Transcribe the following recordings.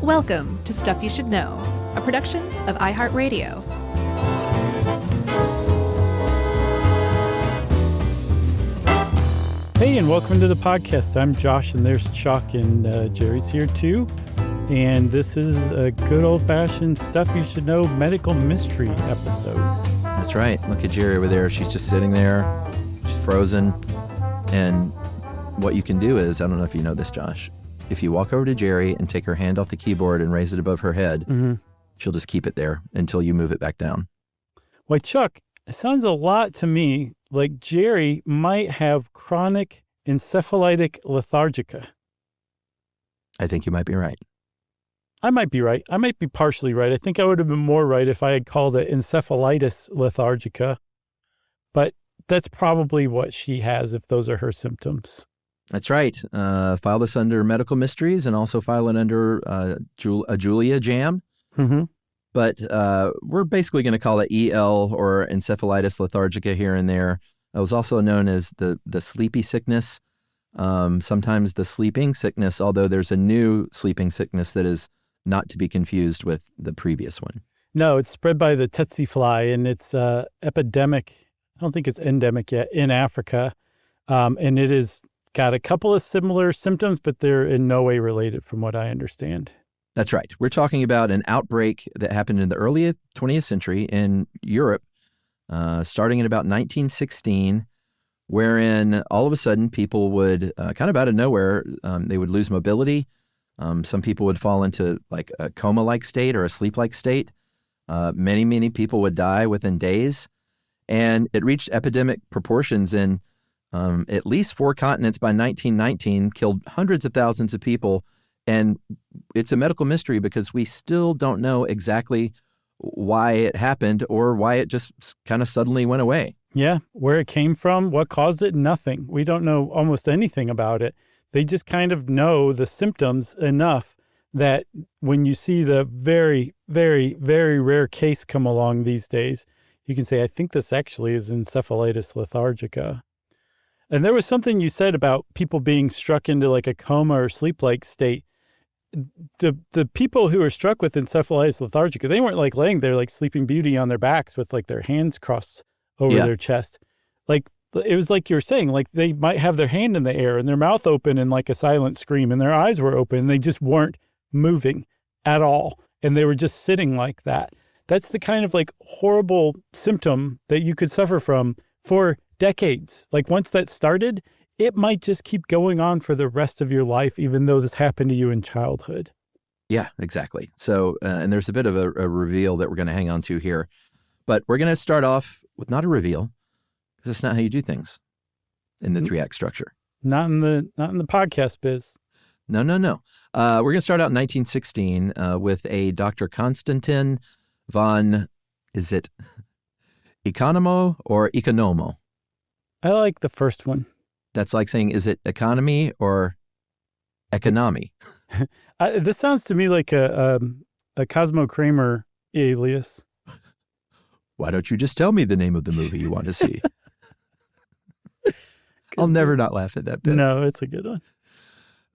Welcome to Stuff You Should Know, a production of iHeartRadio. Hey, and welcome to the podcast. I'm Josh, and there's Chuck, and Jerry's here too. And this is a good old-fashioned Stuff You Should Know medical mystery episode. That's right. Look at Jerry over there. She's just sitting there. She's frozen. And what you can do is, I don't know if you know this, Josh, if you walk over to Jerry and take her hand off the keyboard and raise it above her head, she'll just keep it there until you move it back down. Well, Chuck, it sounds a lot to me like Jerry might have chronic encephalitic lethargica. I think you might be right. I might be right. I might be partially right. I think I would have been more right if I had called it encephalitis lethargica. But that's probably what she has if those are her symptoms. That's right. File this under medical mysteries and also file it under a Julia jam. Mm-hmm. But we're basically going to call it EL or encephalitis lethargica here and there. It was also known as the sleepy sickness, sometimes the sleeping sickness, although there's a new sleeping sickness that is not to be confused with the previous one. No, it's spread by the tsetse fly, and it's epidemic. I don't think it's endemic yet in Africa. And it has got a couple of similar symptoms, but they're in no way related from what I understand. That's right. We're talking about an outbreak that happened in the early 20th century in Europe, starting in about 1916, wherein all of a sudden people would, kind of out of nowhere, they would lose mobility. Some people would fall into like a coma-like state or a sleep-like state. Many people would die within days. And it reached epidemic proportions in at least 4 continents by 1919, killed hundreds of thousands of people. And it's a medical mystery because we still don't know exactly why it happened or why it just kind of suddenly went away. Yeah, where it came from, what caused it, nothing. We don't know almost anything about it. They just kind of know the symptoms enough that when you see the very, very, very rare case come along these days, you can say, I think this actually is encephalitis lethargica. And there was something you said about people being struck into like a coma or sleep-like state. The people who were struck with encephalitis lethargica, they weren't like laying there like Sleeping Beauty on their backs with like their hands crossed over their chest. Like it was like you were saying, like they might have their hand in the air and their mouth open in like a silent scream and their eyes were open and they just weren't moving at all. And they were just sitting like that. That's the kind of like horrible symptom that you could suffer from for decades. Like once that started, it might just keep going on for the rest of your life, even though this happened to you in childhood. Yeah, exactly. So, and there's a bit of a reveal that we're going to hang on to here. But we're going to start off with not a reveal, because that's not how you do things in the 3-act structure. Not in the podcast biz. No. We're going to start out in 1916 with a Dr. Konstantin von, is it Economo or Economo? I like the first one. That's like saying, is it economy or economy? This sounds to me like a Cosmo Kramer alias. Why don't you just tell me the name of the movie you want to see? I'll never not laugh at that bit. No, it's a good one.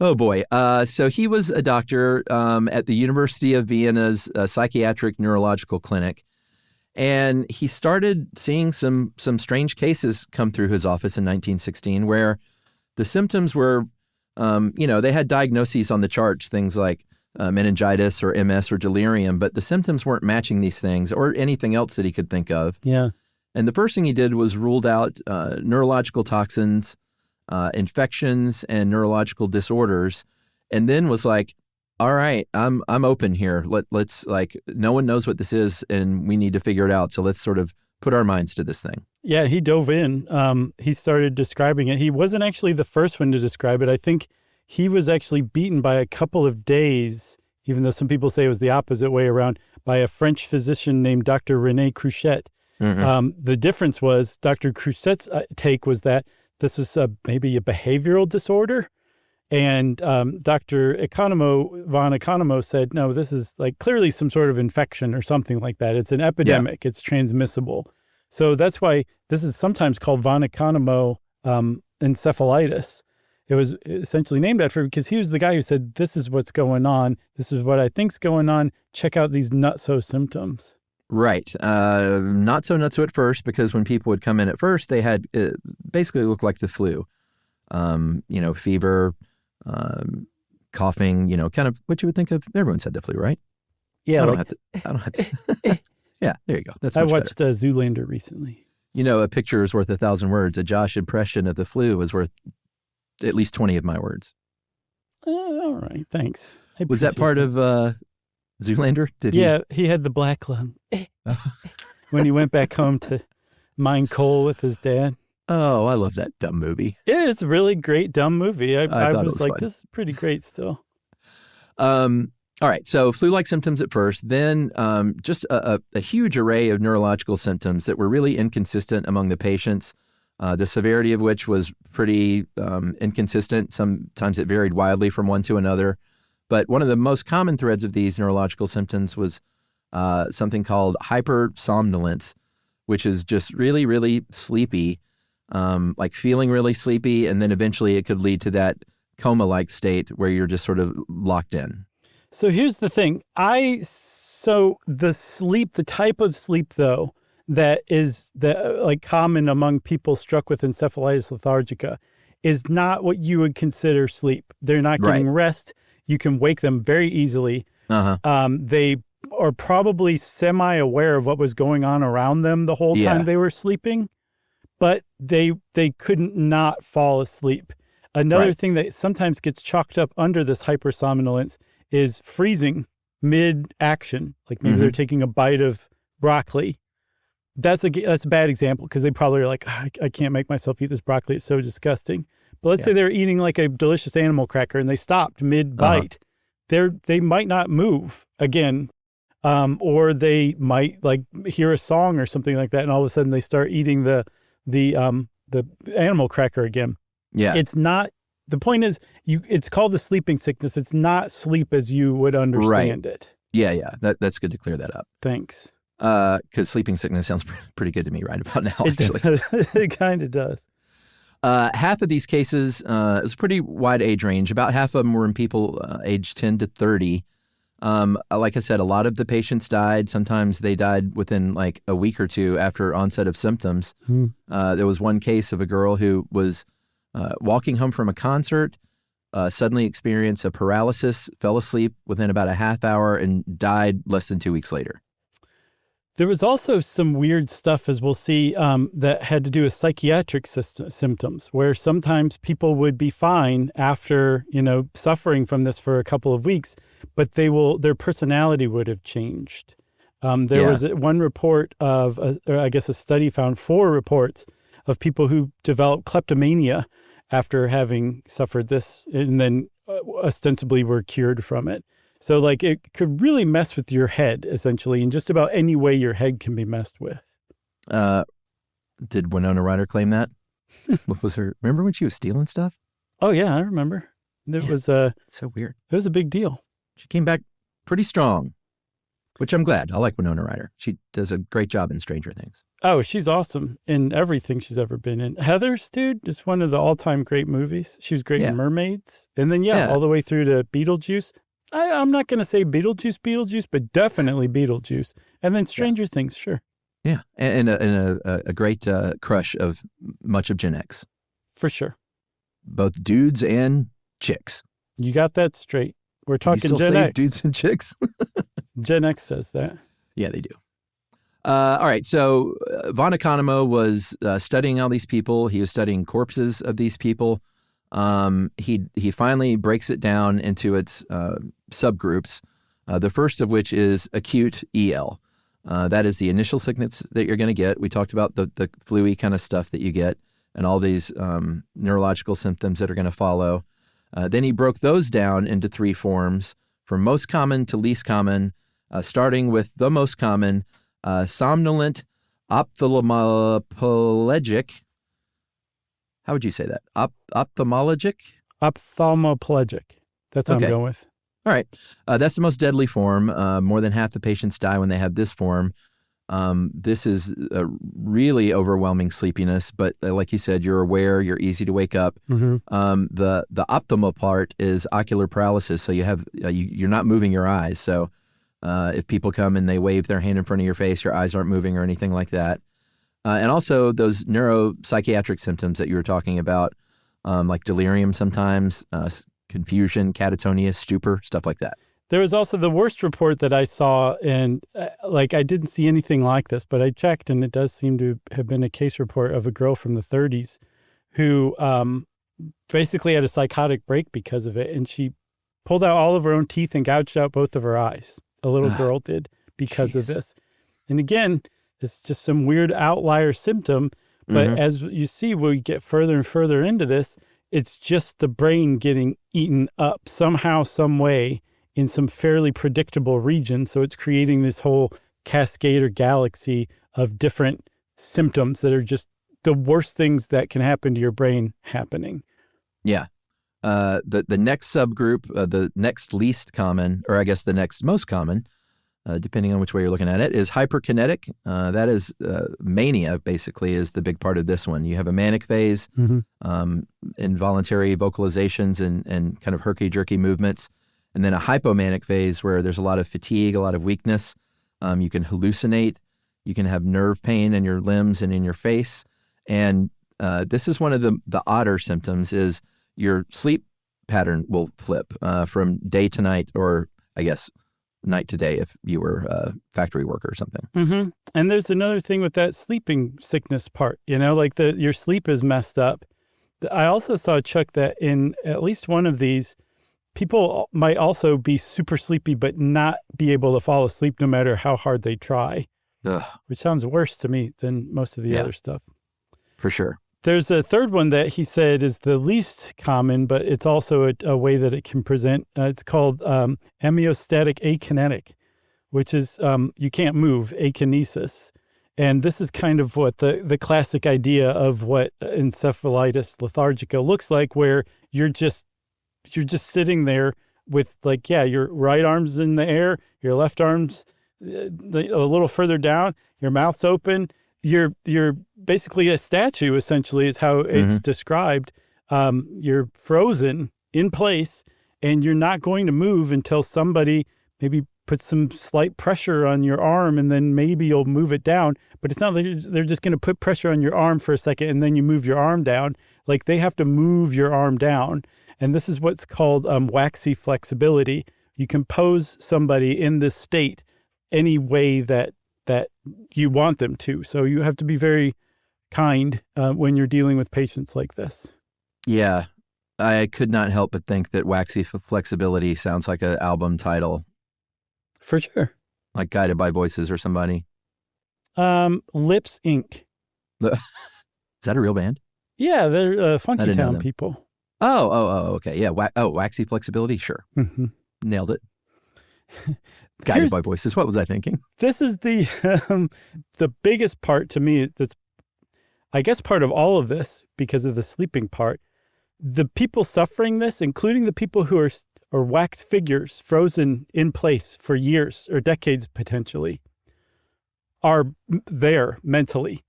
Oh, boy. So he was a doctor at the University of Vienna's psychiatric neurological clinic. And he started seeing some strange cases come through his office in 1916 where the symptoms were, they had diagnoses on the charts, things like meningitis or MS or delirium, but the symptoms weren't matching these things or anything else that he could think of. Yeah. And the first thing he did was ruled out neurological toxins, infections, and neurological disorders, and then was like, all right, I'm open here. Let's like, no one knows what this is, and we need to figure it out. So let's sort of put our minds to this thing. Yeah, he dove in. He started describing it. He wasn't actually the first one to describe it. I think he was actually beaten by a couple of days, even though some people say it was the opposite way around, by a French physician named Dr. René Cruchet. Mm-hmm. The difference was Dr. Cruchet's take was that this was maybe a behavioral disorder. And Dr. Von Economo said, no, this is like clearly some sort of infection or something like that. It's an epidemic. Yeah. It's transmissible. So that's why this is sometimes called von Economo encephalitis. it was essentially named after because he was the guy who said, this is what's going on. This is what I think's going on. Check out these nutso symptoms. Right. Not so nutso at first, because when people would come in at first, they had basically looked like the flu. Fever, coughing, kind of what you would think of. Everyone's had the flu, right? Yeah. I don't have to. Yeah, there you go. That's much I watched better. Zoolander recently. A picture is worth 1,000 words. A Josh impression of the flu was worth at least 20 of my words. All right. Thanks. Was that part of Zoolander? He had the black lung when he went back home to mine coal with his dad. Oh, I love that dumb movie. Yeah, it's a really great dumb movie. I was like, fun. this is pretty great still. All right, so flu-like symptoms at first, then just a huge array of neurological symptoms that were really inconsistent among the patients, the severity of which was pretty inconsistent. Sometimes it varied wildly from one to another. But one of the most common threads of these neurological symptoms was something called hypersomnolence, which is just really, really sleepy, like feeling really sleepy, and then eventually it could lead to that coma-like state where you're just sort of locked in. So here's the thing. The type of sleep though, that is common among people struck with encephalitis lethargica is not what you would consider sleep. They're not getting rest. You can wake them very easily. They are probably semi-aware of what was going on around them the whole time they were sleeping, but they couldn't not fall asleep. Another thing that sometimes gets chalked up under this hypersomnolence is freezing mid-action. Like maybe they're taking a bite of broccoli. That's a bad example because they probably are like, I can't make myself eat this broccoli. It's so disgusting. But let's say they're eating like a delicious animal cracker and they stopped mid-bite. They might not move again, or they might like hear a song or something like that, and all of a sudden they start eating the animal cracker again. Yeah, it's not. The point is, it's called the sleeping sickness. It's not sleep as you would understand it. Yeah. That's good to clear that up. Thanks. Because sleeping sickness sounds pretty good to me right about now, actually. It kind of does. Half of these cases, it was a pretty wide age range. About half of them were in people aged 10 to 30. Like I said, a lot of the patients died. Sometimes they died within like a week or two after onset of symptoms. There was one case of a girl who was walking home from a concert, suddenly experienced a paralysis, fell asleep within about a half hour, and died less than 2 weeks later. There was also some weird stuff, as we'll see, that had to do with psychiatric symptoms, where sometimes people would be fine after, suffering from this for a couple of weeks, but their personality would have changed. There was one report of, a study found 4 reports of people who developed kleptomania after having suffered this, and then ostensibly were cured from it. So like it could really mess with your head, essentially, in just about any way your head can be messed with. Did Winona Ryder claim that? What was her? Remember when she was stealing stuff? Oh yeah, I remember. It was so weird. It was a big deal. She came back pretty strong, which I'm glad. I like Winona Ryder. She does a great job in Stranger Things. Oh, she's awesome in everything she's ever been in. Heathers, dude, is one of the all-time great movies. She was great in Mermaids. And then, all the way through to Beetlejuice. I'm not going to say Beetlejuice, but definitely Beetlejuice. And then Stranger Things, sure. Yeah, and a great crush of much of Gen X. For sure. Both dudes and chicks. You got that straight. We're talking Gen X. Dudes and chicks? Gen X says that. Yeah, they do. All right, so von Economo was studying all these people. He was studying corpses of these people. He finally breaks it down into its subgroups, the first of which is acute EL. That is the initial sickness that you're going to get. We talked about the flu-y kind of stuff that you get and all these neurological symptoms that are going to follow. Then he broke those down into 3 forms, from most common to least common, starting with the most common, somnolent ophthalmoplegic. How would you say that? Ophthalmologic? Ophthalmoplegic. That's what I'm going with. All right. That's the most deadly form. More than half the patients die when they have this form. This is a really overwhelming sleepiness, but like you said, you're aware, you're easy to wake up. The optimal part is ocular paralysis, so you have you're not moving your eyes. So if people come and they wave their hand in front of your face, your eyes aren't moving or anything like that. And also those neuropsychiatric symptoms that you were talking about, like delirium sometimes, confusion, catatonia, stupor, stuff like that. There was also the worst report that I saw, and I didn't see anything like this, but I checked, and it does seem to have been a case report of a girl from the 30s who basically had a psychotic break because of it, and she pulled out all of her own teeth and gouged out both of her eyes. A little girl did because of this. And again, it's just some weird outlier symptom, but as you see, when we get further and further into this, it's just the brain getting eaten up somehow, some way, in some fairly predictable region. So it's creating this whole cascade or galaxy of different symptoms that are just the worst things that can happen to your brain happening. Yeah. The next subgroup, the next least common, or I guess the next most common, depending on which way you're looking at it, is hyperkinetic. That is mania, basically, is the big part of this one. You have a manic phase, involuntary vocalizations and kind of herky-jerky movements. And then a hypomanic phase where there's a lot of fatigue, a lot of weakness. You can hallucinate. You can have nerve pain in your limbs and in your face. And this is one of the odder symptoms is your sleep pattern will flip from day to night, or I guess night to day if you were a factory worker or something. And there's another thing with that sleeping sickness part, like your sleep is messed up. I also saw, Chuck, that in at least one of these, people might also be super sleepy, but not be able to fall asleep no matter how hard they try, which sounds worse to me than most of the other stuff. For sure. There's a third one that he said is the least common, but it's also a way that it can present. It's called amniostatic akinetic, which is you can't move, akinesis. And this is kind of what the classic idea of what encephalitis lethargica looks like, where you're just sitting there with your right arm's in the air, your left arm's a little further down, your mouth's open. You're basically a statue, essentially, is how it's described. You're frozen in place, and you're not going to move until somebody maybe puts some slight pressure on your arm, and then maybe you'll move it down. But it's not like they're just going to put pressure on your arm for a second, and then you move your arm down. Like, they have to move your arm down. And this is what's called waxy flexibility. You can pose somebody in this state any way that you want them to. So you have to be very kind when you're dealing with patients like this. Yeah. I could not help but think that waxy flexibility sounds like an album title. For sure. Like Guided by Voices or somebody. Lips Inc. Is that a real band? Yeah, they're Funky Town people. Oh, okay. Yeah. Waxy flexibility? Sure. Nailed it. Guided by Voices. What was I thinking? This is the biggest part to me. That's, I guess, part of all of this because of the sleeping part. The people suffering this, including the people who are wax figures frozen in place for years or decades potentially, are there mentally.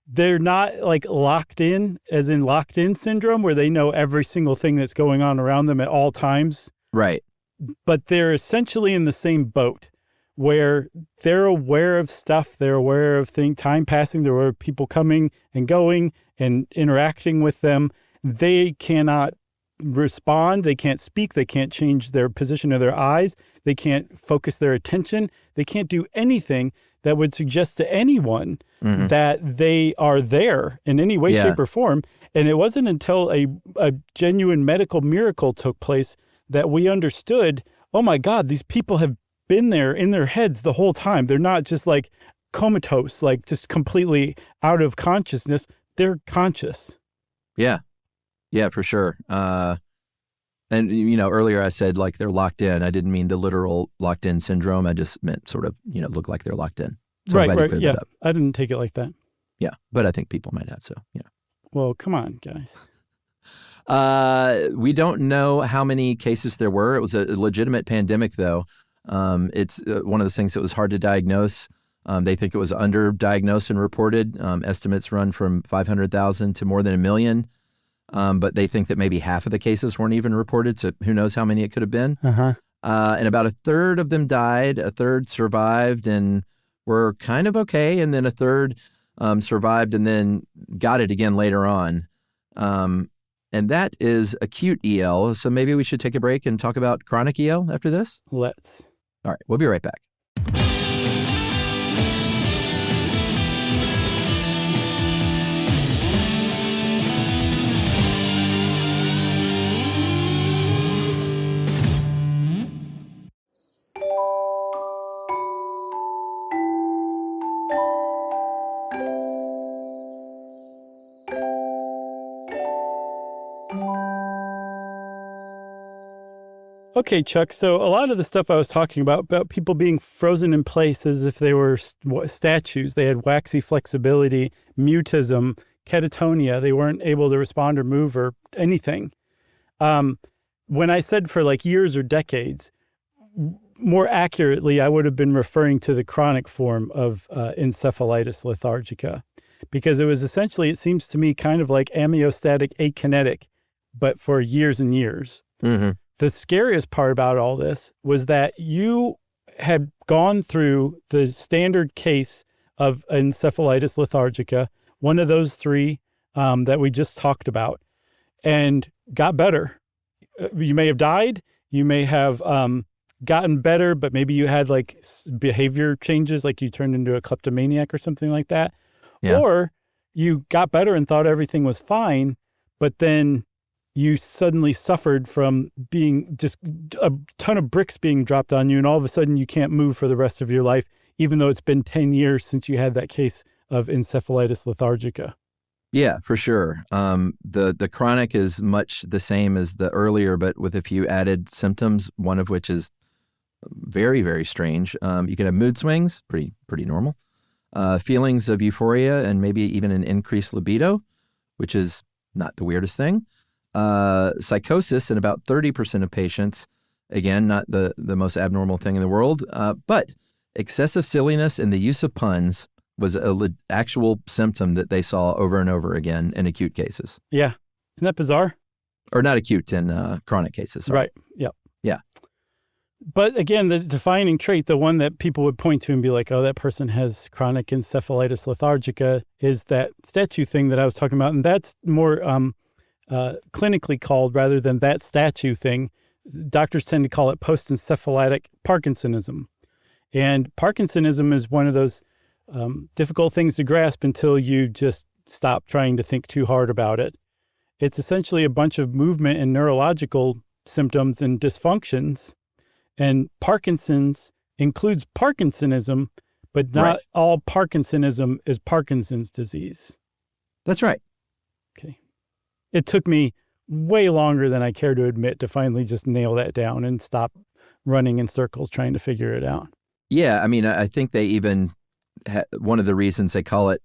They're not locked in, as in locked in syndrome, where they know every single thing that's going on around them at all times. Right. But they're essentially in the same boat where they're aware of stuff. They're aware of time passing. They're aware of people coming and going and interacting with them. They cannot respond. They can't speak. They can't change their position of their eyes. They can't focus their attention. They can't do anything that would suggest to anyone that they are there in any way, shape, or form. And it wasn't until a genuine medical miracle took place that we understood, oh my God, these people have been there in their heads the whole time. They're not just comatose, just completely out of consciousness. They're conscious. Yeah. Yeah, for sure. And, earlier I said they're locked in. I didn't mean the literal locked in syndrome. I just meant sort of, look like they're locked in. So right. Yeah. I didn't take it like that. Yeah. But I think people might have. So, Well, come on, guys. We don't know how many cases there were. It was a legitimate pandemic, though. It's one of those things that was hard to diagnose. They think it was underdiagnosed and reported. Estimates run from 500,000 to more than 1 million. But they think that maybe half of the cases weren't even reported, so who knows how many it could have been. And about a third of them died, a third survived and were kind of okay, and then a third survived and then got it again later on. And that is acute EL, so maybe we should take a break and talk about chronic EL after this? Let's. All right, we'll be right back. Okay, Chuck, so a lot of the stuff I was talking about people being frozen in place as if they were statues. They had waxy flexibility, mutism, catatonia. They weren't able to respond or move or anything. When I said for like years or decades, more accurately, I would have been referring to the chronic form of encephalitis lethargica, because it was essentially, it seems to me, kind of like amniostatic akinetic, but for years and years. Mm-hmm. The scariest part about all this was that you had gone through the standard case of encephalitis lethargica, one of those three that we just talked about, and got better. You may have died. You may have gotten better, but maybe you had like behavior changes, like you turned into a kleptomaniac or something like that. Yeah. Or you got better and thought everything was fine, but then you suddenly suffered from being just a ton of bricks being dropped on you, and all of a sudden you can't move for the rest of your life, even though it's been 10 years since you had that case of encephalitis lethargica. Yeah, for sure. The chronic is much the same as the earlier, but with a few added symptoms, one of which is very, very strange. You can have mood swings, pretty normal, feelings of euphoria, and maybe even an increased libido, which is not the weirdest thing. Psychosis in about 30% of patients. Again, not the most abnormal thing in the world, but excessive silliness and the use of puns was an actual symptom that they saw over and over again in acute cases. Yeah. Isn't that bizarre? Or not acute, in chronic cases. Sorry. Right. Yep. Yeah. But again, the defining trait, the one that people would point to and be like, oh, that person has chronic encephalitis lethargica, is that statue thing that I was talking about. And that's more clinically called, rather than that statue thing. Doctors tend to call it post-encephalitic Parkinsonism. And Parkinsonism is one of those difficult things to grasp until you just stop trying to think too hard about it. It's essentially a bunch of movement and neurological symptoms and dysfunctions. And Parkinson's includes Parkinsonism, but not all Parkinsonism is Parkinson's disease. That's right. Okay. It took me way longer than I care to admit to finally just nail that down and stop running in circles trying to figure it out. Yeah, I mean, I think they even, one of the reasons they call it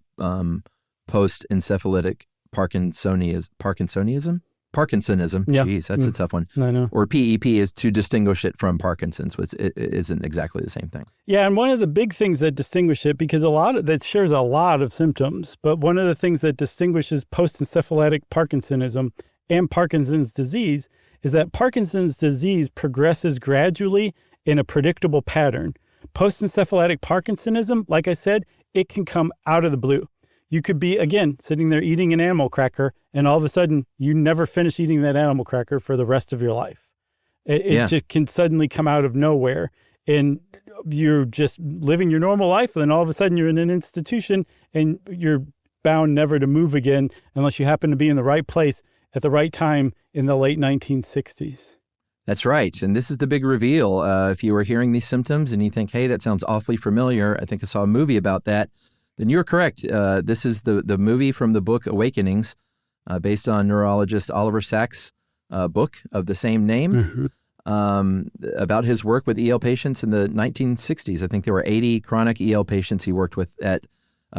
post-encephalitic Parkinsonism? Parkinsonism. Yeah. Jeez, that's a tough one. I know. Or PEP is to distinguish it from Parkinson's, which isn't exactly the same thing. Yeah, and one of the big things that distinguish it, because that shares a lot of symptoms, but one of the things that distinguishes post-encephalitic Parkinsonism and Parkinson's disease is that Parkinson's disease progresses gradually in a predictable pattern. Post-encephalitic Parkinsonism, like I said, it can come out of the blue. You could be, again, sitting there eating an animal cracker, and all of a sudden, you never finish eating that animal cracker for the rest of your life. It just can suddenly come out of nowhere, and you're just living your normal life, and then all of a sudden, you're in an institution, and you're bound never to move again unless you happen to be in the right place at the right time in the late 1960s. That's right. And this is the big reveal. If you were hearing these symptoms and you think, hey, that sounds awfully familiar, I think I saw a movie about that, then you're correct. This is the movie from the book Awakenings, based on neurologist Oliver Sacks' book of the same name, about his work with EL patients in the 1960s. I think there were 80 chronic EL patients he worked with at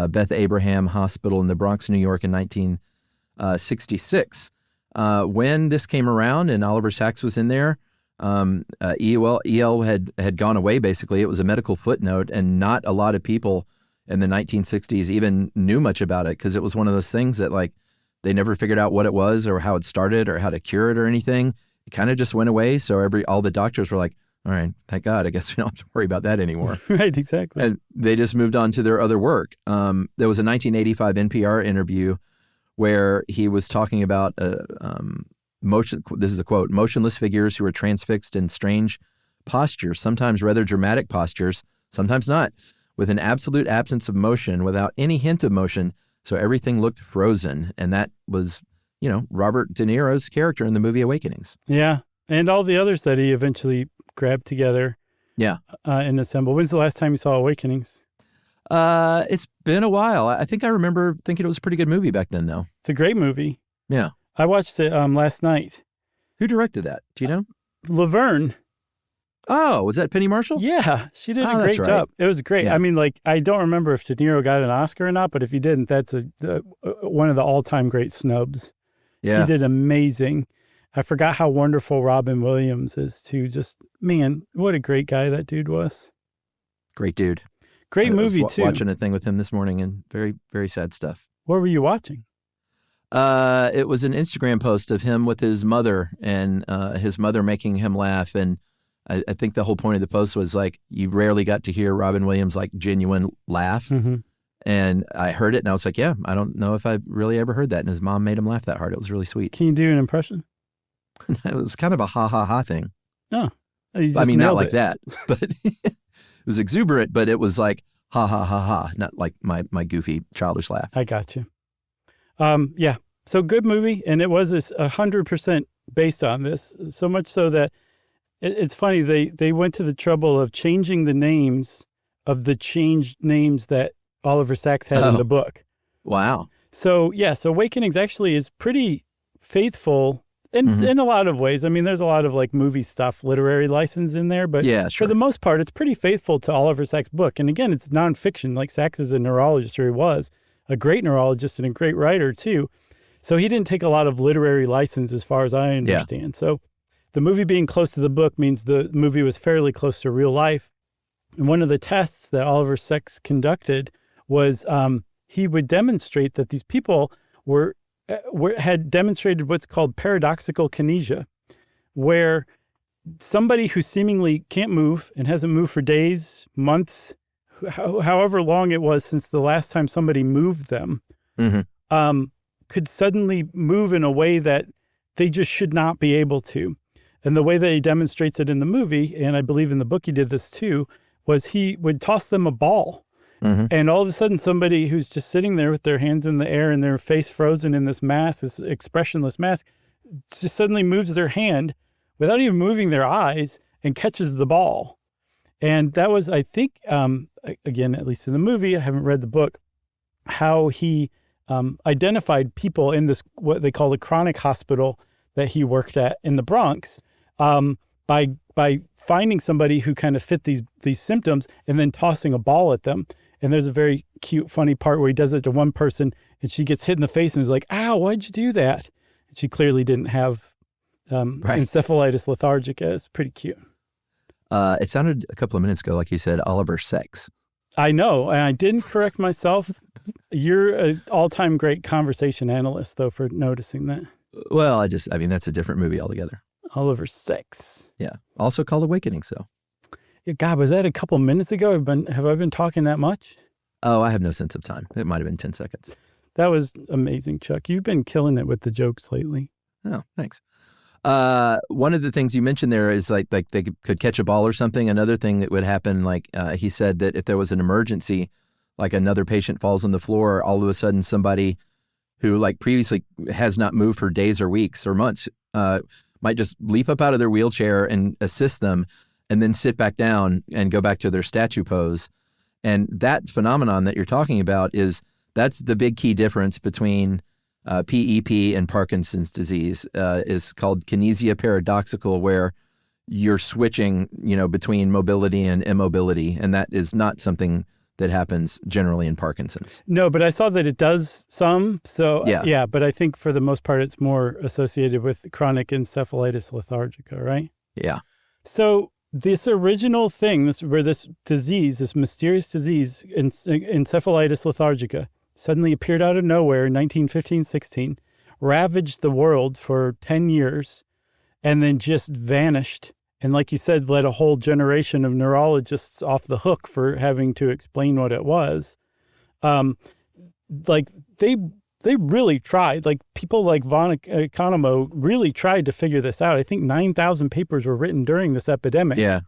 Beth Abraham Hospital in the Bronx, New York in 1966. When this came around and Oliver Sacks was in there, EL had gone away, basically. It was a medical footnote, and not a lot of people in the 1960s even knew much about it, because it was one of those things that, like, they never figured out what it was or how it started or how to cure it or anything. It kind of just went away. So all the doctors were like, all right, thank God, I guess we don't have to worry about that anymore. Right, exactly. And they just moved on to their other work. There was a 1985 NPR interview where he was talking about motion. This is a quote: "Motionless figures who are transfixed in strange postures, sometimes rather dramatic postures, sometimes not, with an absolute absence of motion, without any hint of motion. So everything looked frozen." And that was, Robert De Niro's character in the movie Awakenings. Yeah. And all the others that he eventually grabbed together. Yeah. And assembled. When's the last time you saw Awakenings? It's been a while. I think I remember thinking it was a pretty good movie back then, though. It's a great movie. Yeah. I watched it last night. Who directed that? Do you know? Laverne. Oh, was that Penny Marshall? Yeah, she did a great right. job. It was great. Yeah. I mean, like, I don't remember if De Niro got an Oscar or not, but if he didn't, that's one of the all-time great snubs. Yeah. He did amazing. I forgot how wonderful Robin Williams is, too. Just, man, what a great guy that dude was. Great dude. Great movie, too. Watching a thing with him this morning, and very, very sad stuff. What were you watching? It was an Instagram post of him with his mother, and his mother making him laugh. And I think the whole point of the post was, like, you rarely got to hear Robin Williams, like, genuine laugh. Mm-hmm. And I heard it, and I was like, yeah, I don't know if I really ever heard that. And his mom made him laugh that hard. It was really sweet. Can you do an impression? It was kind of a ha-ha-ha thing. Oh. I mean, not like that, but it was exuberant, but it was like ha-ha-ha-ha, not like my goofy childish laugh. I got you. Yeah. So good movie, and it was 100% based on this, so much so that it's funny, they went to the trouble of changing the names of the changed names that Oliver Sacks had in the book. Wow. So, yes, Awakenings actually is pretty faithful in a lot of ways. I mean, there's a lot of, like, movie stuff, literary license in there, but yeah, sure. For the most part, it's pretty faithful to Oliver Sacks' book. And again, it's nonfiction. Like, Sacks is a neurologist, or he was a great neurologist and a great writer, too. So he didn't take a lot of literary license as far as I understand. Yeah. So the movie being close to the book means the movie was fairly close to real life. And one of the tests that Oliver Sacks conducted was he would demonstrate that these people had demonstrated what's called paradoxical kinesia, where somebody who seemingly can't move and hasn't moved for days, months, however long it was since the last time somebody moved them, could suddenly move in a way that they just should not be able to. And the way that he demonstrates it in the movie, and I believe in the book he did this too, was he would toss them a ball. And all of a sudden, somebody who's just sitting there with their hands in the air and their face frozen in this mask, this expressionless mask, just suddenly moves their hand without even moving their eyes and catches the ball. And that was, I think, again, at least in the movie, I haven't read the book, how he identified people in this, what they call the chronic hospital that he worked at in the Bronx, by finding somebody who kind of fit these symptoms and then tossing a ball at them. And there's a very cute, funny part where he does it to one person and she gets hit in the face and is like, ow, why'd you do that? And she clearly didn't have encephalitis lethargica. It's pretty cute. It sounded a couple of minutes ago like you said Oliver Sacks. I know, and I didn't correct myself. You're an all-time great conversation analyst, though, for noticing that. Well, I mean, that's a different movie altogether. Oliver Sacks. Yeah. Also called Awakening, so. Yeah, God, was that a couple minutes ago? Have I been talking that much? Oh, I have no sense of time. It might have been 10 seconds. That was amazing, Chuck. You've been killing it with the jokes lately. Oh, thanks. One of the things you mentioned there is like they could catch a ball or something. Another thing that would happen, like he said that if there was an emergency, like another patient falls on the floor, all of a sudden somebody who like previously has not moved for days or weeks or months might just leap up out of their wheelchair and assist them and then sit back down and go back to their statue pose. And that phenomenon that you're talking about that's the big key difference between PEP and Parkinson's disease is called kinesia paradoxical, where you're switching, between mobility and immobility. And that is not something that happens generally in Parkinson's. No, but I saw that it does some. So yeah, but I think for the most part, it's more associated with chronic encephalitis lethargica, right? Yeah. So this original thing, this disease, this mysterious disease, encephalitis lethargica, suddenly appeared out of nowhere in 1915-16, ravaged the world for 10 years, and then just vanished. And like you said, let a whole generation of neurologists off the hook for having to explain what it was. Like they really tried. Like people like von Economo really tried to figure this out. I think 9,000 papers were written during this epidemic. Yeah.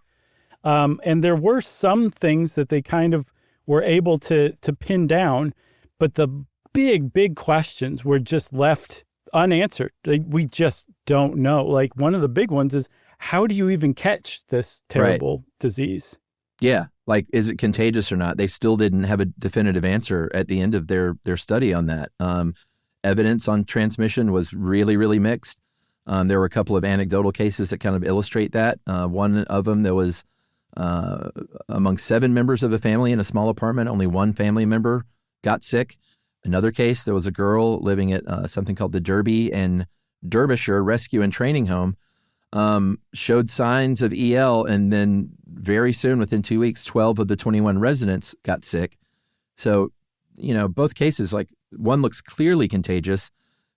And there were some things that they kind of were able to pin down, but the big questions were just left unanswered. We just don't know. Like one of the big ones is, how do you even catch this terrible disease? Yeah. Like, is it contagious or not? They still didn't have a definitive answer at the end of their study on that. Evidence on transmission was really, really mixed. There were a couple of anecdotal cases that kind of illustrate that. One of them, there was among 7 members of a family in a small apartment, only one family member got sick. Another case, there was a girl living at something called the Derby and Derbyshire Rescue and Training Home, showed signs of EL, and then very soon, within 2 weeks, 12 of the 21 residents got sick. So, both cases, like one looks clearly contagious.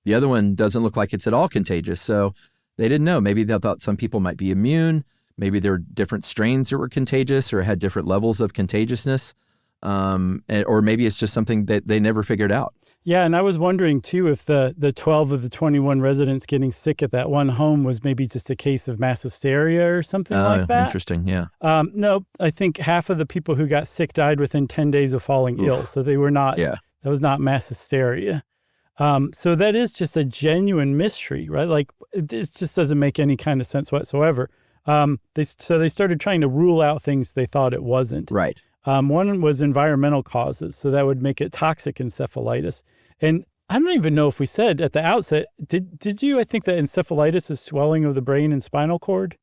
The other one doesn't look like it's at all contagious. So they didn't know. Maybe they thought some people might be immune. Maybe there were different strains that were contagious or had different levels of contagiousness. Or maybe it's just something that they never figured out. Yeah, and I was wondering, too, if the 12 of the 21 residents getting sick at that one home was maybe just a case of mass hysteria or something like that. Interesting, yeah. No, I think half of the people who got sick died within 10 days of falling ill, so they were not, that was not mass hysteria. So that is just a genuine mystery, right? Like, it just doesn't make any kind of sense whatsoever. They started trying to rule out things they thought it wasn't. Right. One was environmental causes, so that would make it toxic encephalitis. And I don't even know if we said at the outset, did you? I think that encephalitis is swelling of the brain and spinal cord.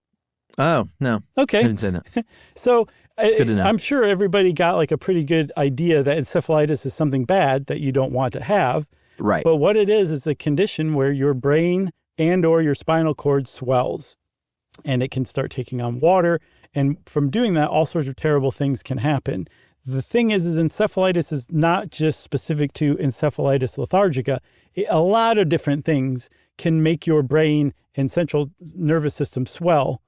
Oh, no. Okay. I didn't say that. So good to know. I'm sure everybody got like a pretty good idea that encephalitis is something bad that you don't want to have. Right. But what it is a condition where your brain and or your spinal cord swells, and it can start taking on water. And from doing that, all sorts of terrible things can happen. The thing is encephalitis is not just specific to encephalitis lethargica. A lot of different things can make your brain and central nervous system swell.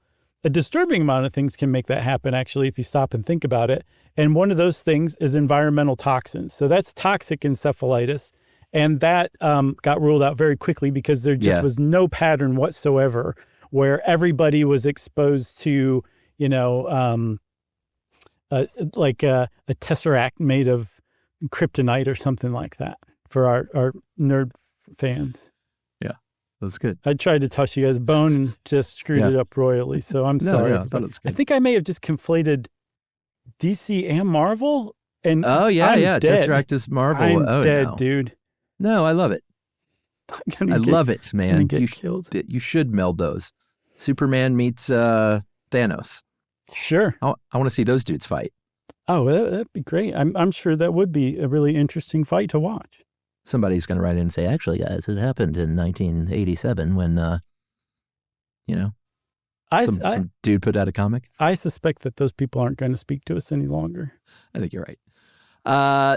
A disturbing amount of things can make that happen, actually, if you stop and think about it. And one of those things is environmental toxins. So that's toxic encephalitis. And that got ruled out very quickly because there just was no pattern whatsoever where everybody was exposed to, like a tesseract made of kryptonite or something like that for our nerd fans. Yeah, that's good. I tried to toss you guys a bone and just screwed it up royally, so I'm sorry. I thought it was good. I think I may have just conflated DC and Marvel. And I'm dead. Tesseract is Marvel. I'm dead, dude. No, I love it. I love it, man. Killed. You should meld those. Superman meets Thanos. Sure. I want to see those dudes fight. Oh, that'd be great. I'm sure that would be a really interesting fight to watch. Somebody's going to write in and say, actually, guys, it happened in 1987 when, some dude put out a comic. I suspect that those people aren't going to speak to us any longer. I think you're right.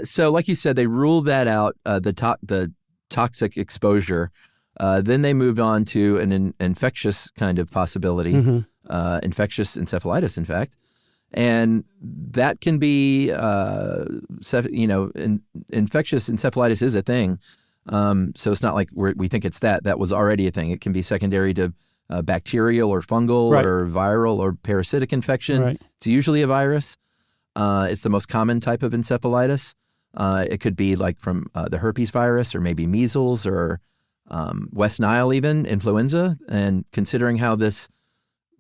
So like you said, they ruled that out, the toxic exposure. Then they moved on to an infectious kind of possibility, infectious encephalitis, in fact. And that can be, infectious encephalitis is a thing. So it's not like we think it's that. That was already a thing. It can be secondary to bacterial or fungal or viral or parasitic infection. Right. It's usually a virus. It's the most common type of encephalitis. It could be like from the herpes virus or maybe measles or West Nile even, influenza. And considering how this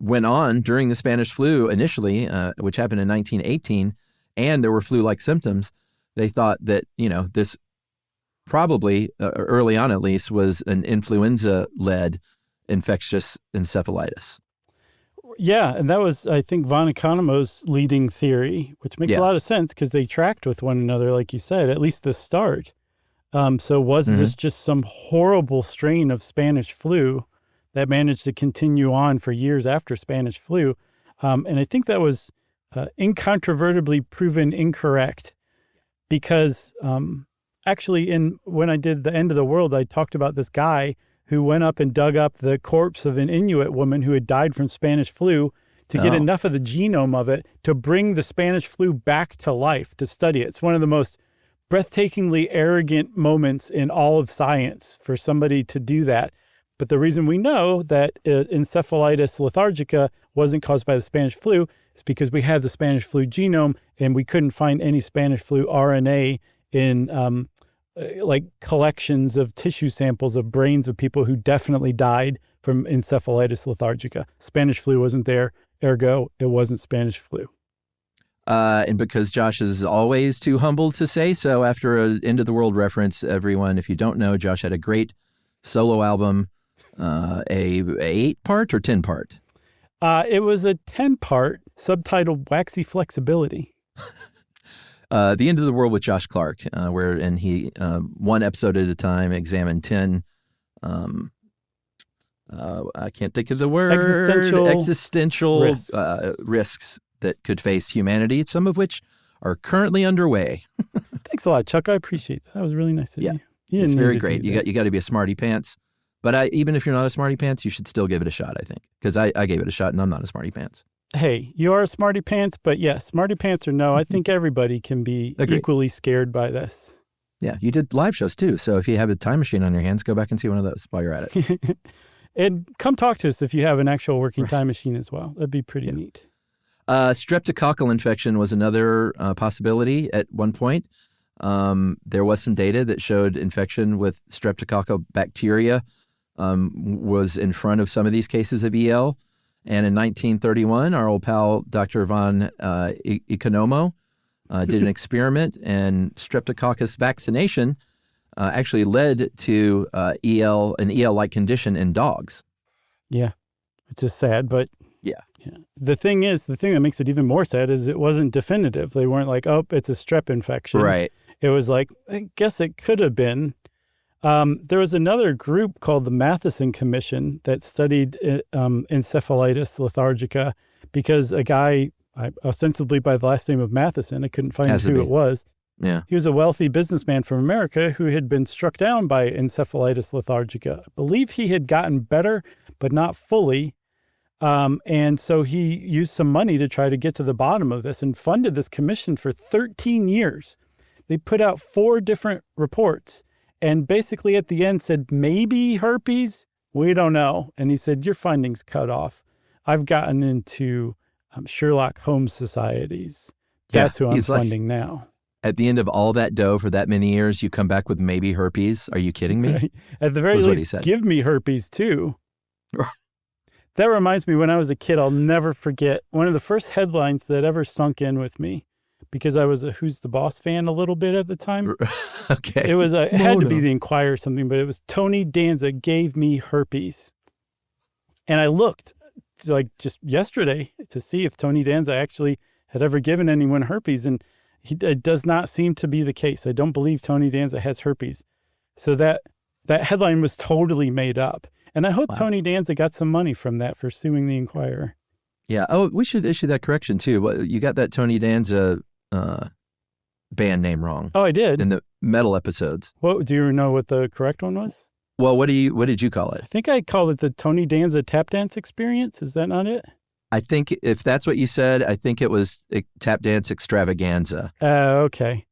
went on during the Spanish flu initially, which happened in 1918, and there were flu-like symptoms, they thought that, this probably, early on at least, was an influenza-led infectious encephalitis. Yeah, and that was, I think, von Economo's leading theory, which makes a lot of sense because they tracked with one another, like you said, at least the start. So was this just some horrible strain of Spanish flu that managed to continue on for years after Spanish flu? And I think that was incontrovertibly proven incorrect because actually when I did The End of the World, I talked about this guy who went up and dug up the corpse of an Inuit woman who had died from Spanish flu to get enough of the genome of it to bring the Spanish flu back to life to study it. It's one of the most breathtakingly arrogant moments in all of science for somebody to do that. But the reason we know that encephalitis lethargica wasn't caused by the Spanish flu is because we had the Spanish flu genome and we couldn't find any Spanish flu RNA in like collections of tissue samples of brains of people who definitely died from encephalitis lethargica. Spanish flu wasn't there, ergo, it wasn't Spanish flu. And because Josh is always too humble to say so, after an End of the World reference, everyone, if you don't know, Josh had a great solo album, a 8-part or 10-part? It was a 10-part subtitled Waxy Flexibility. The End of the World with Josh Clark, wherein he, one episode at a time, examined 10, I can't think of the word, existential risks that could face humanity, some of which are currently underway. Thanks a lot, Chuck. I appreciate that. That was really nice of you. It's very great. You got to be a smarty pants. But even if you're not a smarty pants, you should still give it a shot, I think. Because I gave it a shot and I'm not a smarty pants. Hey, you are a smarty pants, but yes, smarty pants or no, I think everybody can be equally scared by this. Yeah, you did live shows too. So if you have a time machine on your hands, go back and see one of those while you're at it. And come talk to us if you have an actual working time machine as well. That'd be pretty neat. Streptococcal infection was another possibility at one point. There was some data that showed infection with streptococcal bacteria was in front of some of these cases of EL. And in 1931, our old pal, Dr. von Economo, did an experiment, and streptococcus vaccination actually led to an EL-like condition in dogs. Yeah, which is sad, but yeah. The thing that makes it even more sad is it wasn't definitive. They weren't like, oh, it's a strep infection. Right. It was like, I guess it could have been. There was another group called the Matheson Commission that studied encephalitis lethargica because a guy, ostensibly by the last name of Matheson, I couldn't find who it was. Yeah. He was a wealthy businessman from America who had been struck down by encephalitis lethargica. I believe he had gotten better, but not fully. And so he used some money to try to get to the bottom of this and funded this commission for 13 years. They put out 4 different reports and basically at the end said, maybe herpes, we don't know. And he said, your findings cut off. I've gotten into Sherlock Holmes societies. That's who I'm funding now. At the end of all that dough for that many years, you come back with maybe herpes? Are you kidding me? At the very least, give me herpes too. That reminds me, when I was a kid, I'll never forget one of the first headlines that ever sunk in with me, because I was a Who's the Boss fan a little bit at the time. Okay. It was it had to be the Inquirer or something, but it was Tony Danza gave me herpes. And I looked like just yesterday to see if Tony Danza actually had ever given anyone herpes, and it does not seem to be the case. I don't believe Tony Danza has herpes. So that headline was totally made up. And I hope Tony Danza got some money from that for suing the Inquirer. Yeah. Oh, we should issue that correction too. You got that Tony Danza band name wrong. Oh, I did? In the metal episodes. What, do you know what the correct one was? Well, what did you call it? I think I called it the Tony Danza Tap Dance Experience. Is that not it? I think if that's what you said, I think it was Tap Dance Extravaganza. Okay.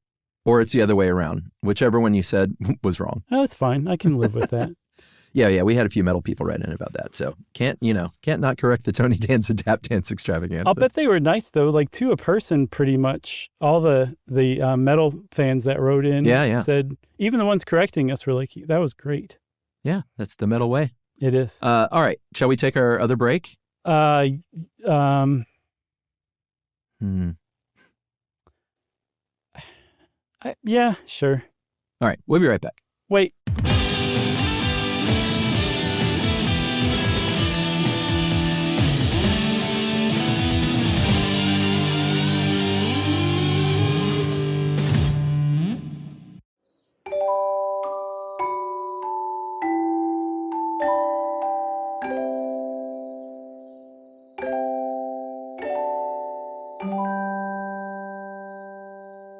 Or it's the other way around. Whichever one you said was wrong. Oh, that's fine. I can live with that. Yeah. We had a few metal people write in about that. So can't not correct the Tony Danza Tap Dance Extravaganza. I'll bet they were nice though, like to a person pretty much. All the metal fans that wrote in said, even the ones correcting us were like, that was great. Yeah, that's the metal way. It is. All right. Shall we take our other break? Yeah, sure. All right. We'll be right back. Wait.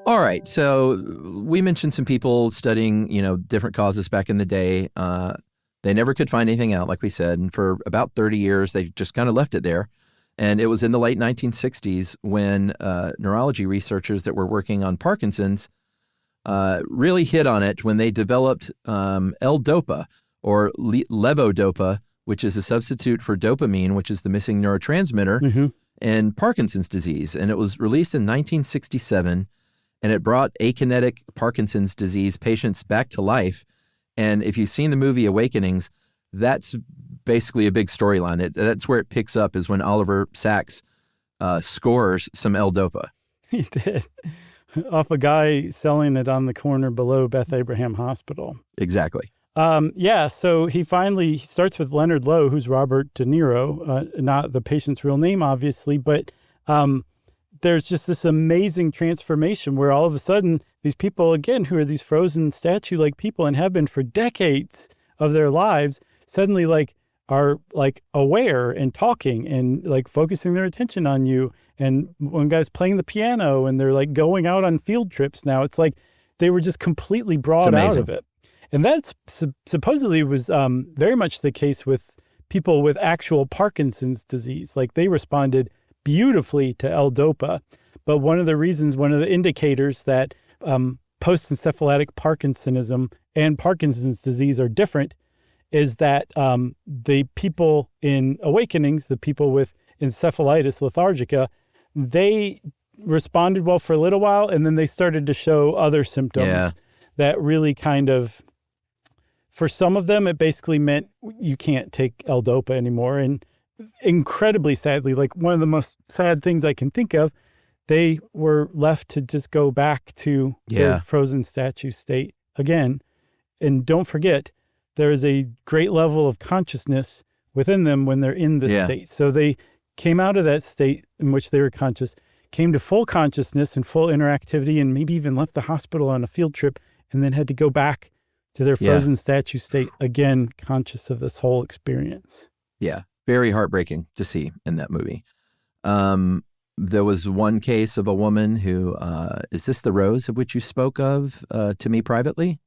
All right, so we mentioned some people studying, different causes back in the day. They never could find anything out, like we said, and for about 30 years, they just kind of left it there. And it was in the late 1960s when neurology researchers that were working on Parkinson's really hit on it when they developed L-dopa, or levodopa, which is a substitute for dopamine, which is the missing neurotransmitter, in Parkinson's disease. And it was released in 1967. And it brought akinetic Parkinson's disease patients back to life. And if you've seen the movie Awakenings, that's basically a big storyline. That's where it picks up, is when Oliver Sacks scores some L-dopa. He did. Off a guy selling it on the corner below Beth Abraham Hospital. Exactly. So he starts with Leonard Lowe, who's Robert De Niro, not the patient's real name, obviously, but there's just this amazing transformation where all of a sudden these people, again, who are these frozen statue-like people and have been for decades of their lives, suddenly are aware and talking and focusing their attention on you. And one guy's playing the piano and they're going out on field trips now. It's like they were just completely brought out of it. And that's supposedly was very much the case with people with actual Parkinson's disease. They responded beautifully to L-dopa. But one of the indicators that post-encephalitic Parkinsonism and Parkinson's disease are different is that the people in Awakenings, the people with encephalitis lethargica, they responded well for a little while, and then they started to show other symptoms that really kind of, for some of them, it basically meant you can't take L-dopa anymore. And incredibly sadly, one of the most sad things I can think of, they were left to just go back to their frozen statue state again. And don't forget, there is a great level of consciousness within them when they're in this state. So they came out of that state in which they were conscious, came to full consciousness and full interactivity, and maybe even left the hospital on a field trip, and then had to go back to their frozen statue state again, conscious of this whole experience. Yeah. Very heartbreaking to see in that movie. There was one case of a woman who, is this the Rose of which you spoke of to me privately?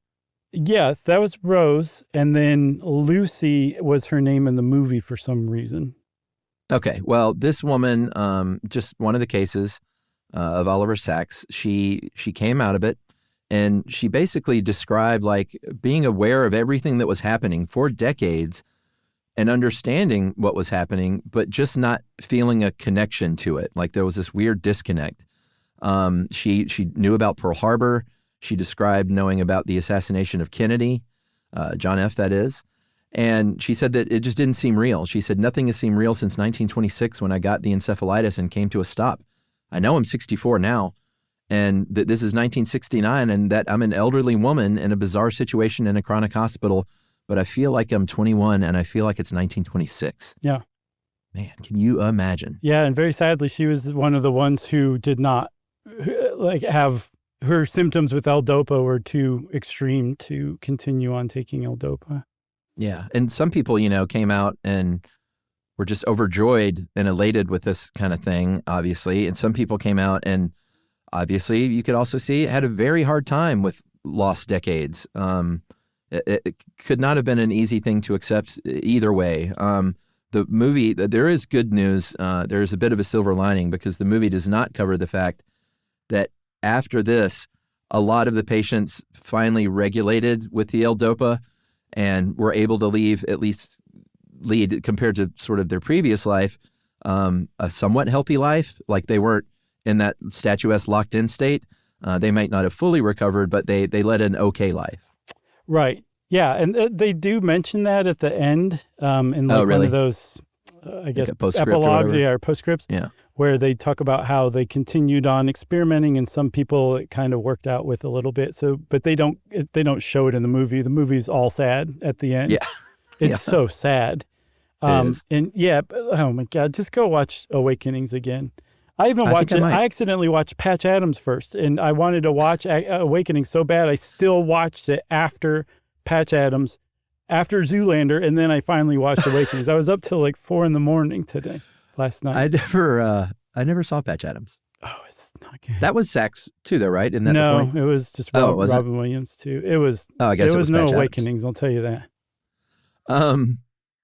Yeah, that was Rose. And then Lucy was her name in the movie for some reason. Okay. Well, this woman, just one of the cases of Oliver Sacks, she came out of it, and she basically described being aware of everything that was happening for decades and understanding what was happening, but just not feeling a connection to it. There was this weird disconnect. She knew about Pearl Harbor. She described knowing about the assassination of Kennedy, John F., that is. And she said that it just didn't seem real. She said, nothing has seemed real since 1926 when I got the encephalitis and came to a stop. I know I'm 64 now, and that this is 1969, and that I'm an elderly woman in a bizarre situation in a chronic hospital, but I feel like I'm 21 and I feel like it's 1926. Yeah. Man, can you imagine? Yeah, and very sadly, she was one of the ones who did not have her symptoms with L-dopa were too extreme to continue on taking L-dopa. Yeah, and some people, came out and were just overjoyed and elated with this kind of thing, obviously. And some people came out and obviously you could also see had a very hard time with lost decades. It could not have been an easy thing to accept either way. The movie, there is good news. There is a bit of a silver lining because the movie does not cover the fact that after this, a lot of the patients finally regulated with the L-dopa and were able to lead compared to sort of their previous life, a somewhat healthy life. They weren't in that statuesque locked-in state. They might not have fully recovered, but they led an okay life. Right. Yeah, and they do mention that at the end in really? one of those, I guess, epilogues or postscripts, where they talk about how they continued on experimenting, and some people it kind of worked out with a little bit. So, but they don't show it in the movie. The movie's all sad at the end. Yeah, it's so sad. It is. And oh my God, just go watch Awakenings again. I even watched it. I accidentally watched Patch Adams first, and I wanted to watch Awakening so bad. I still watched it after Patch Adams, after Zoolander, and then I finally watched Awakenings. I was up till 4 a.m. last night. I never saw Patch Adams. Oh, it's not good. That was sax too, though, right? Isn't that No, before? it was just Was it? Robin Williams too. It was. Oh, I guess there it was was no Patch Adams. Awakenings. I'll tell you that.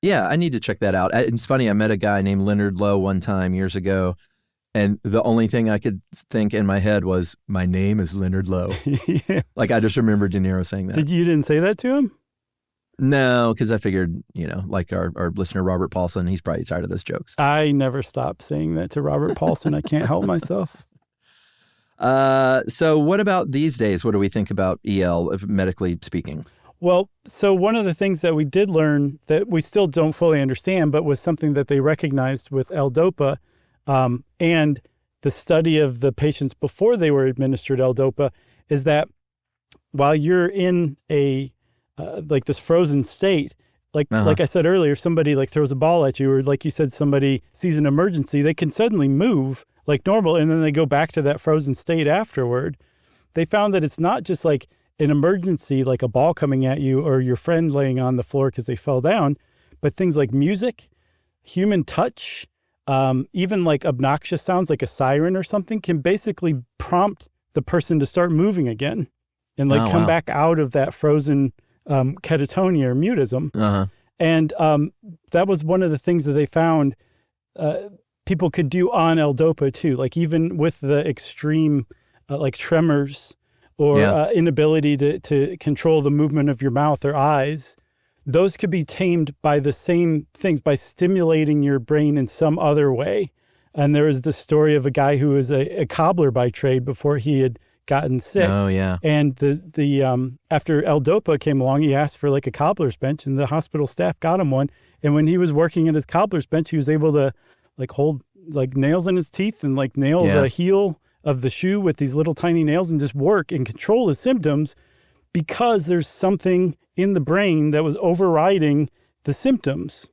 Yeah, I need to check that out. It's funny. I met a guy named Leonard Lowe one time years ago, and the only thing I could think in my head was, "My name is Leonard Lowe." Yeah. Like I just remember De Niro saying that. You didn't say that to him? No, because I figured, like our listener Robert Paulson, he's probably tired of those jokes. I never stopped saying that to Robert Paulson. I can't help myself. So what about these days? What do we think about EL, medically speaking? Well, so one of the things that we did learn that we still don't fully understand, but was something that they recognized with L-dopa and the study of the patients before they were administered L-dopa, is that while you're in a like this frozen state, like I said earlier, if somebody like throws a ball at you, or like you said, somebody sees an emergency, they can suddenly move like normal, and then they go back to that frozen state afterward. They found that it's not just like an emergency, like a ball coming at you or your friend laying on the floor because they fell down, but things like music, human touch, even like obnoxious sounds like a siren or something can basically prompt the person to start moving again and like come back out of that frozen catatonia or mutism. And that was one of the things that they found people could do on L-dopa too, like even with the extreme like tremors or inability to control the movement of your mouth or eyes. Those could be tamed by the same things, by stimulating your brain in some other way. And there was the story of a guy who was a cobbler by trade before he had gotten sick. Oh, yeah. And the after L-dopa came along, he asked for like a cobbler's bench, and the hospital staff got him one. And when he was working at his cobbler's bench, he was able to like hold like nails in his teeth and like nail the heel of the shoe with these little tiny nails and just work and control his symptoms, because there's something in the brain that was overriding the symptoms.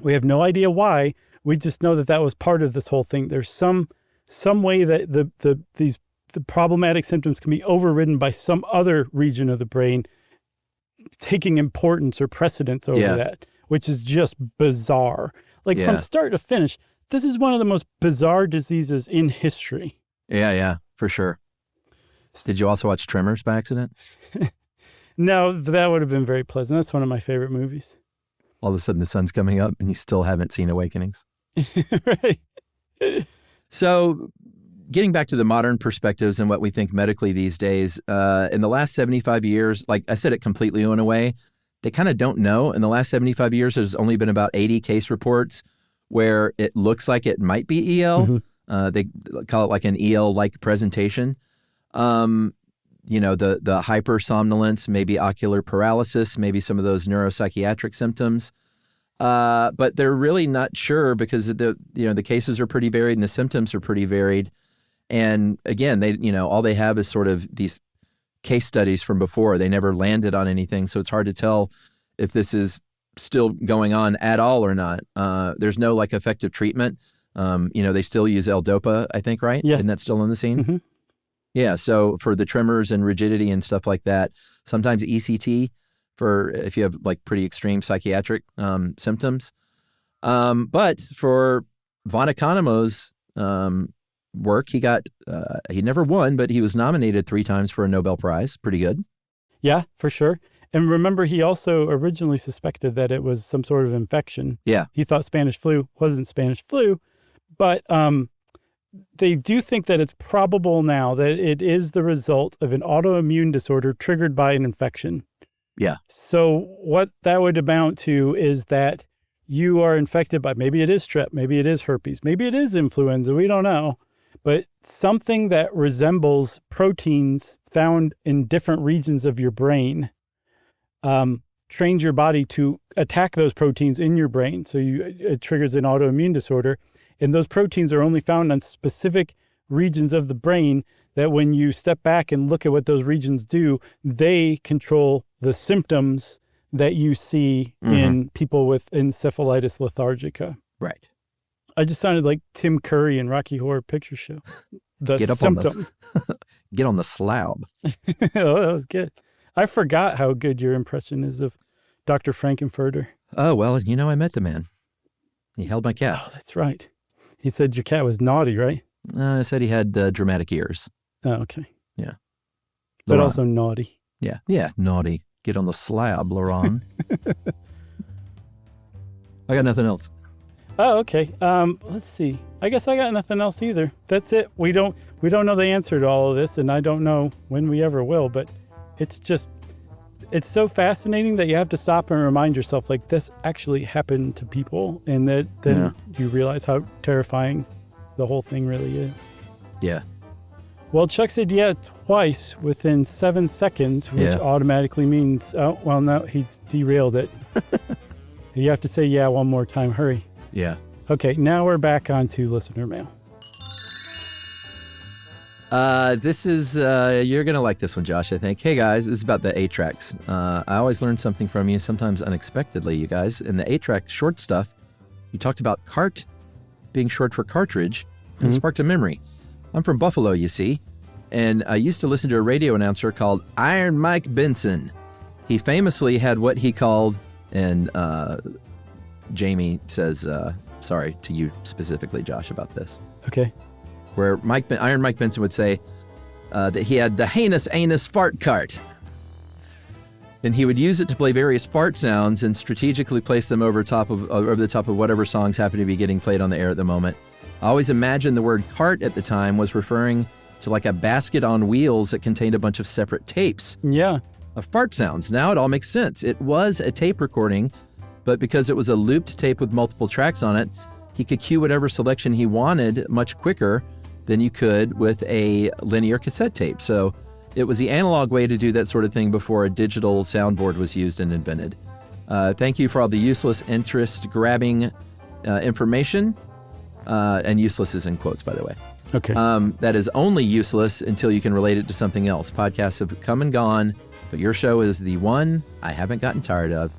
We have no idea why. We just know that that was part of this whole thing. There's some way that the problematic symptoms can be overridden by some other region of the brain taking importance or precedence over that, which is just bizarre. Like from start to finish, this is one of the most bizarre diseases in history. Yeah, for sure. Did you also watch Tremors by accident? No, that would have been very pleasant. That's one of my favorite movies. All of a sudden the sun's coming up and you still haven't seen Awakenings. Right. So getting back to the modern perspectives and what we think medically these days, in the last 75 years, like I said, it completely went away. They kind of don't know. In the last 75 years, there's only been about 80 case reports where it looks like it might be EL. Mm-hmm. They call it like an EL-like presentation. The hypersomnolence, maybe ocular paralysis, maybe some of those neuropsychiatric symptoms. But they're really not sure because the cases are pretty varied and the symptoms are pretty varied. And again, all they have is sort of these case studies from before. They never landed on anything. So it's hard to tell if this is still going on at all or not. There's no like effective treatment. They still use L-dopa, I think, right? Yeah. Isn't that still on the scene? Mm-hmm. Yeah. So for the tremors and rigidity and stuff like that, sometimes ECT for if you have like pretty extreme psychiatric symptoms. But for von Economo's work, he never won, but he was nominated 3 times for a Nobel Prize. Pretty good. Yeah, for sure. And remember, he also originally suspected that it was some sort of infection. Yeah. He thought Spanish flu wasn't Spanish flu, but they do think that it's probable now that it is the result of an autoimmune disorder triggered by an infection. Yeah. So what that would amount to is that you are infected by, maybe it is strep, maybe it is herpes, maybe it is influenza, we don't know, but something that resembles proteins found in different regions of your brain trains your body to attack those proteins in your brain. So it triggers an autoimmune disorder. And those proteins are only found on specific regions of the brain that when you step back and look at what those regions do, they control the symptoms that you see in people with encephalitis lethargica. Right. I just sounded like Tim Curry in Rocky Horror Picture Show. Get on the slab. Oh, that was good. I forgot how good your impression is of Dr. Frankenfurter. Oh, well, I met the man. He held my cat. Oh, that's right. He said your cat was naughty, right? I said he had dramatic ears. Oh, okay. Yeah. But Laurent. also naughty. Yeah, naughty. Get on the slab, Laurent. I got nothing else. Oh, okay. Let's see. I guess I got nothing else either. That's it. We don't know the answer to all of this, and I don't know when we ever will, but it's so fascinating that you have to stop and remind yourself, like, this actually happened to people, and that then you realize how terrifying the whole thing really is. Yeah. Well, Chuck said twice within 7 seconds, which automatically means, no, he derailed it. You have to say one more time. Hurry. Yeah. Okay, now we're back on to listener mail. This is, you're going to like this one, Josh, I think. Hey, guys, this is about the 8-tracks. I always learn something from you, sometimes unexpectedly, you guys. In the 8-track short stuff, you talked about cart being short for cartridge, and it sparked a memory. I'm from Buffalo, you see, and I used to listen to a radio announcer called Iron Mike Benson. He famously had what he called, and Jamie says, sorry to you specifically, Josh, about this. Okay. Where Iron Mike Benson would say that he had the heinous anus fart cart. And he would use it to play various fart sounds and strategically place them over the top of whatever songs happen to be getting played on the air at the moment. I always imagined the word cart at the time was referring to like a basket on wheels that contained a bunch of separate tapes. Yeah. Of fart sounds. Now it all makes sense. It was a tape recording, but because it was a looped tape with multiple tracks on it, he could cue whatever selection he wanted much quicker than you could with a linear cassette tape. So it was the analog way to do that sort of thing before a digital soundboard was used and invented. Thank you for all the useless, interest-grabbing information. And useless is in quotes, by the way. Okay. That is only useless until you can relate it to something else. Podcasts have come and gone, but your show is the one I haven't gotten tired of.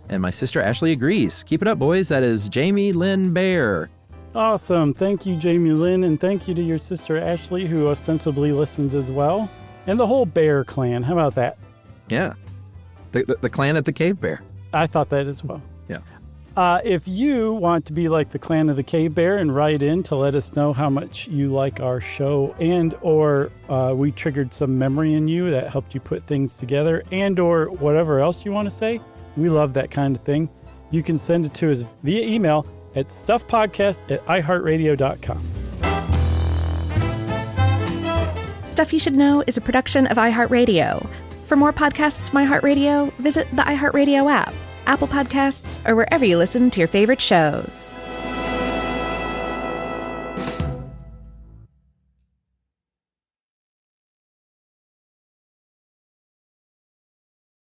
And my sister Ashley agrees. Keep it up, boys. That is Jamie Lynn Bear. Awesome. Thank you, Jamie Lynn, and thank you to your sister Ashley, who ostensibly listens as well. And the whole Bear clan. How about that? Yeah. The clan at the Cave Bear. I thought that as well. Yeah. If you want to be like the clan of the Cave Bear and write in to let us know how much you like our show, and or we triggered some memory in you that helped you put things together, and or whatever else you want to say, we love that kind of thing. You can send it to us via email at stuffpodcast@iheartradio.com. Stuff You Should Know is a production of iHeartRadio. For more podcasts from iHeartRadio, visit the iHeartRadio app, Apple Podcasts, or wherever you listen to your favorite shows.